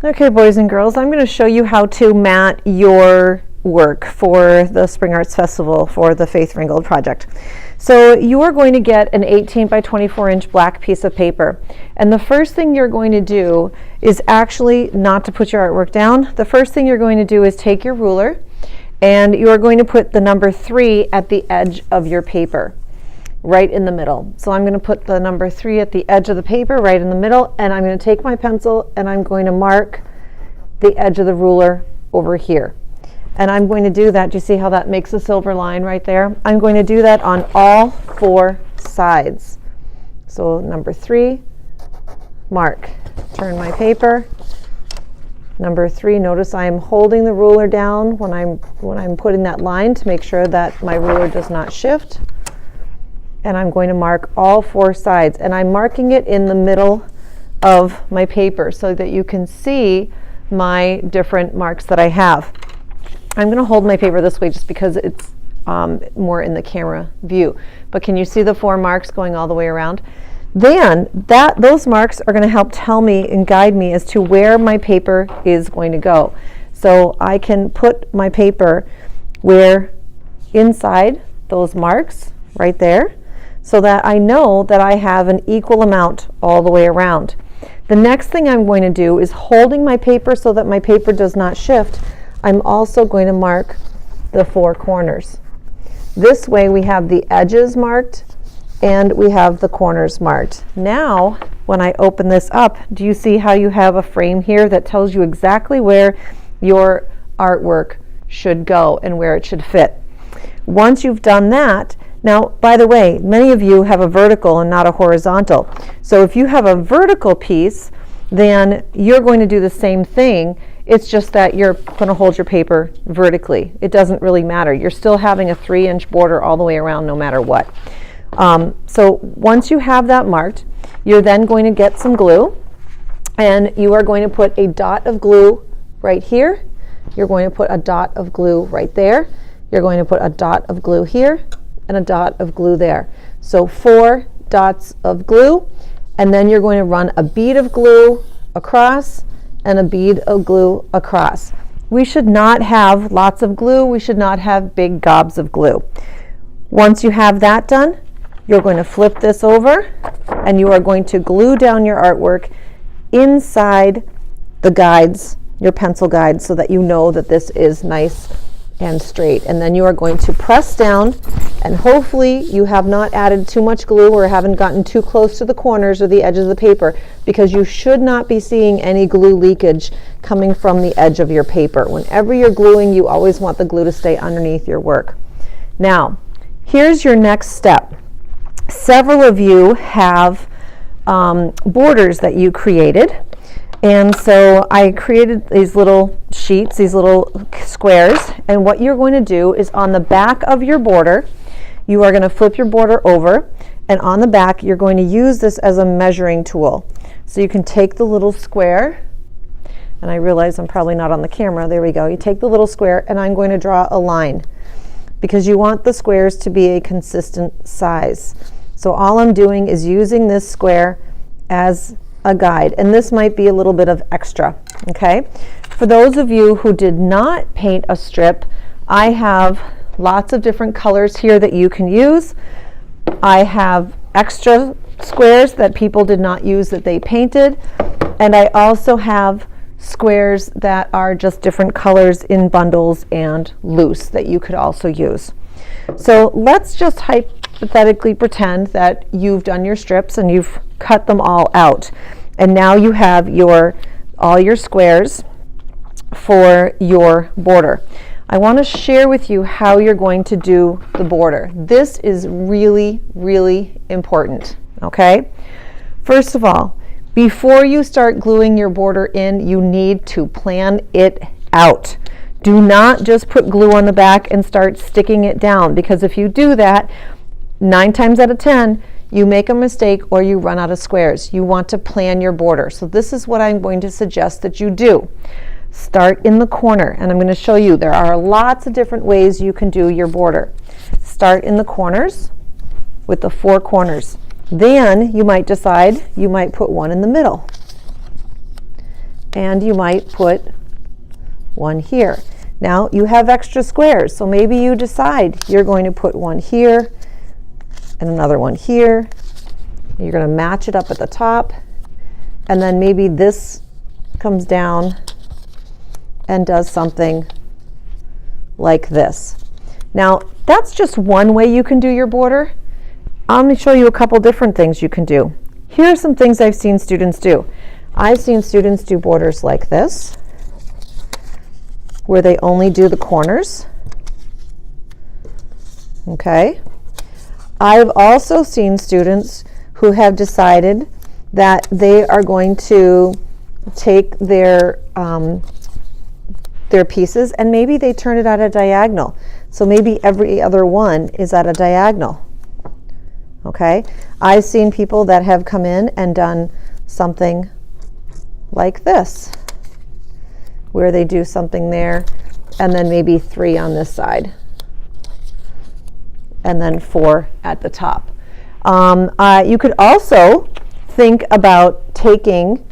Okay, boys and girls, I'm going to show you how to mat your work for the Spring Arts Festival for the Faith Ringgold project. So you are going to get an 18 by 24 inch black piece of paper, and the first thing you're going to do is actually not to put your artwork down. The first thing you're going to do is take your ruler and you are going to put the number 3 at the edge of your paper, right in the middle. So I'm going to put the number 3 at the edge of the paper right in the middle, and I'm going to take my pencil and I'm going to mark the edge of the ruler over here. And I'm going to do that. Do you see how that makes a silver line right there? I'm going to do that on all 4 sides. So number 3, mark. Turn my paper. Number 3, notice I'm holding the ruler down when I'm putting that line to make sure that my ruler does not shift. And I'm going to mark all 4 sides, and I'm marking it in the middle of my paper so that you can see my different marks that I have. I'm going to hold my paper this way just because it's more in the camera view, but can you see the 4 marks going all the way around? Then those marks are going to help tell me and guide me as to where my paper is going to go. So I can put my paper where inside those marks right there, so that I know that I have an equal amount all the way around. The next thing I'm going to do is, holding my paper so that my paper does not shift, I'm also going to mark the 4 corners. This way we have the edges marked and we have the corners marked. Now, when I open this up, do you see how you have a frame here that tells you exactly where your artwork should go and where it should fit? Once you've done that, now, by the way, many of you have a vertical and not a horizontal. So if you have a vertical piece, then you're going to do the same thing. It's just that you're going to hold your paper vertically. It doesn't really matter. You're still having a 3-inch border all the way around no matter what. So once you have that marked, you're then going to get some glue, and you are going to put a dot of glue right here. You're going to put a dot of glue right there. You're going to put a dot of glue here and a dot of glue there. So 4 dots of glue, and then you're going to run a bead of glue across and a bead of glue across. We should not have lots of glue. We should not have big gobs of glue. Once you have that done, you're going to flip this over and you are going to glue down your artwork inside the guides, your pencil guides, so that you know that this is nice and straight. And then you are going to press down, and hopefully you have not added too much glue or haven't gotten too close to the corners or the edges of the paper, because you should not be seeing any glue leakage coming from the edge of your paper. Whenever you're gluing, you always want the glue to stay underneath your work. Now, here's your next step. Several of you have borders that you created. And so I created these little sheets, these little squares, and what you're going to do is, on the back of your border, you are going to flip your border over, and on the back you're going to use this as a measuring tool. So you can take the little square, and I realize I'm probably not on the camera, there we go. You take the little square, and I'm going to draw a line, because you want the squares to be a consistent size. So all I'm doing is using this square as a guide, and this might be a little bit of extra, okay? For those of you who did not paint a strip, I have lots of different colors here that you can use. I have extra squares that people did not use that they painted, and I also have squares that are just different colors in bundles and loose that you could also use. So let's just hypothetically pretend that you've done your strips and you've cut them all out, and now you have all your squares for your border. I want to share with you how you're going to do the border. This is really, really important, okay? First of all, before you start gluing your border in, you need to plan it out. Do not just put glue on the back and start sticking it down, because if you do that, 9 times out of 10, you make a mistake or you run out of squares. You want to plan your border. So this is what I'm going to suggest that you do. Start in the corner, and I'm going to show you there are lots of different ways you can do your border. Start in the corners with the 4 corners. Then you might decide you might put one in the middle. and you might put one here. Now you have extra squares, so maybe you decide you're going to put one here and another one here. You're going to match it up at the top, and then maybe this comes down and does something like this. Now that's just one way you can do your border. I'm going to show you a couple different things you can do. Here are some things I've seen students do. I've seen students do borders like this, where they only do the corners. Okay. I've also seen students who have decided that they are going to take their pieces and maybe they turn it at a diagonal. So maybe every other one is at a diagonal. Okay. I've seen people that have come in and done something like this, where they do something there and then maybe 3 on this side and then 4 at the top. You could also think about taking,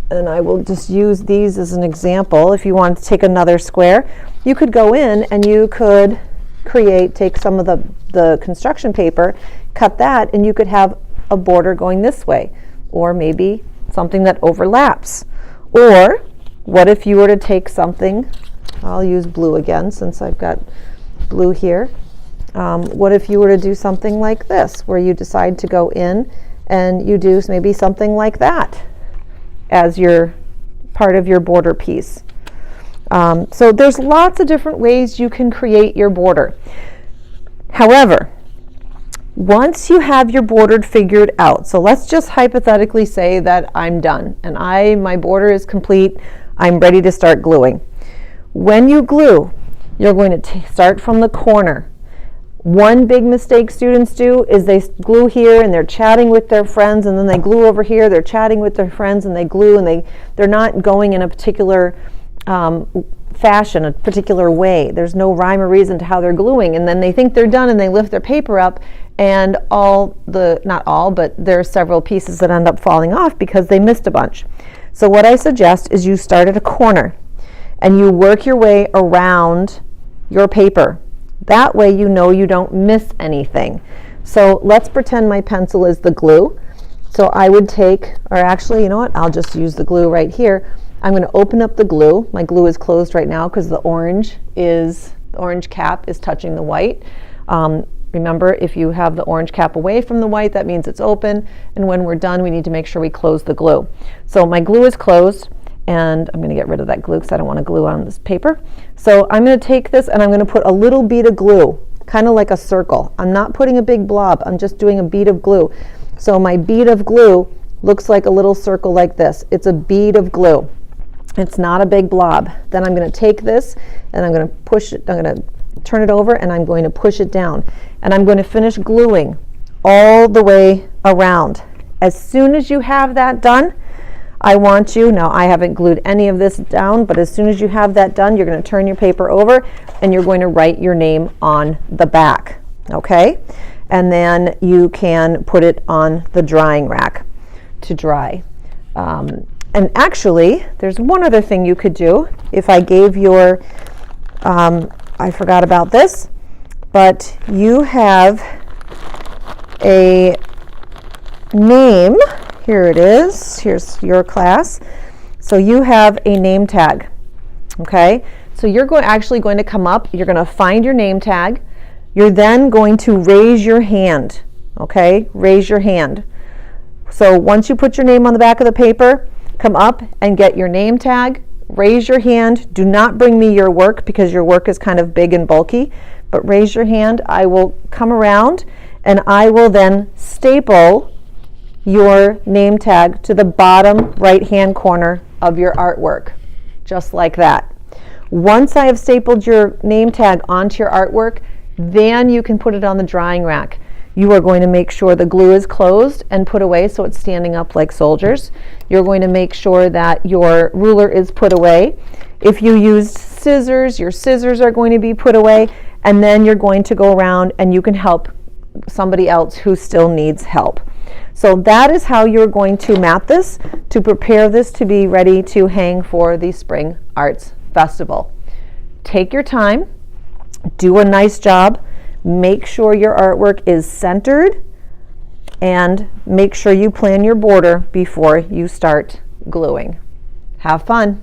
and I will just use these as an example. If you want to take another square, you could go in and you could take some of the construction paper, cut that, and you could have a border going this way, or maybe something that overlaps. Or what if you were to take something, I'll use blue again since I've got blue here. What if you were to do something like this, where you decide to go in and you do maybe something like that as your part of your border piece. So there's lots of different ways you can create your border. However, once you have your border figured out, so let's just hypothetically say that I'm done and my border is complete, I'm ready to start gluing. When you glue, you're going to start from the corner. One big mistake students do is they glue here and they're chatting with their friends, and then they glue over here, they're chatting with their friends, and they glue, and they're not going in a particular fashion, a particular way. There's no rhyme or reason to how they're gluing, and then they think they're done and they lift their paper up, and not all, but there are several pieces that end up falling off because they missed a bunch. So what I suggest is you start at a corner and you work your way around your paper. That way you know you don't miss anything. So let's pretend my pencil is the glue. So I would take, or actually, you know what, I'll just use the glue right here. I'm going to open up the glue. My glue is closed right now because the orange cap is touching the white. Remember, if you have the orange cap away from the white, that means it's open. And when we're done, we need to make sure we close the glue. So my glue is closed, and I'm going to get rid of that glue because I don't want to glue on this paper. So I'm going to take this and I'm going to put a little bead of glue, kind of like a circle. I'm not putting a big blob. I'm just doing a bead of glue. So my bead of glue looks like a little circle like this. It's a bead of glue. It's not a big blob. Then I'm going to take this and I'm going to push it. I'm going to turn it over and I'm going to push it down. And I'm going to finish gluing all the way around. As soon as you have that done, I want you, now I haven't glued any of this down, but as soon as you have that done, you're going to turn your paper over and you're going to write your name on the back, okay? And then you can put it on the drying rack to dry. And actually, there's one other thing you could do. If I gave your, I forgot about this, but you have a name. Here it is. Here's your class. So you have a name tag, okay? So you're actually going to come up, you're going to find your name tag. You're then going to raise your hand, okay? Raise your hand. So once you put your name on the back of the paper, come up and get your name tag, raise your hand. Do not bring me your work because your work is kind of big and bulky, but raise your hand. I will come around and I will then staple your name tag to the bottom right-hand corner of your artwork, just like that. Once I have stapled your name tag onto your artwork, then you can put it on the drying rack. You are going to make sure the glue is closed and put away so it's standing up like soldiers. You're going to make sure that your ruler is put away. If you used scissors, your scissors are going to be put away, and then you're going to go around and you can help somebody else who still needs help. So that is how you're going to mat this to prepare this to be ready to hang for the Spring Arts Festival. Take your time, do a nice job, make sure your artwork is centered, and make sure you plan your border before you start gluing. Have fun.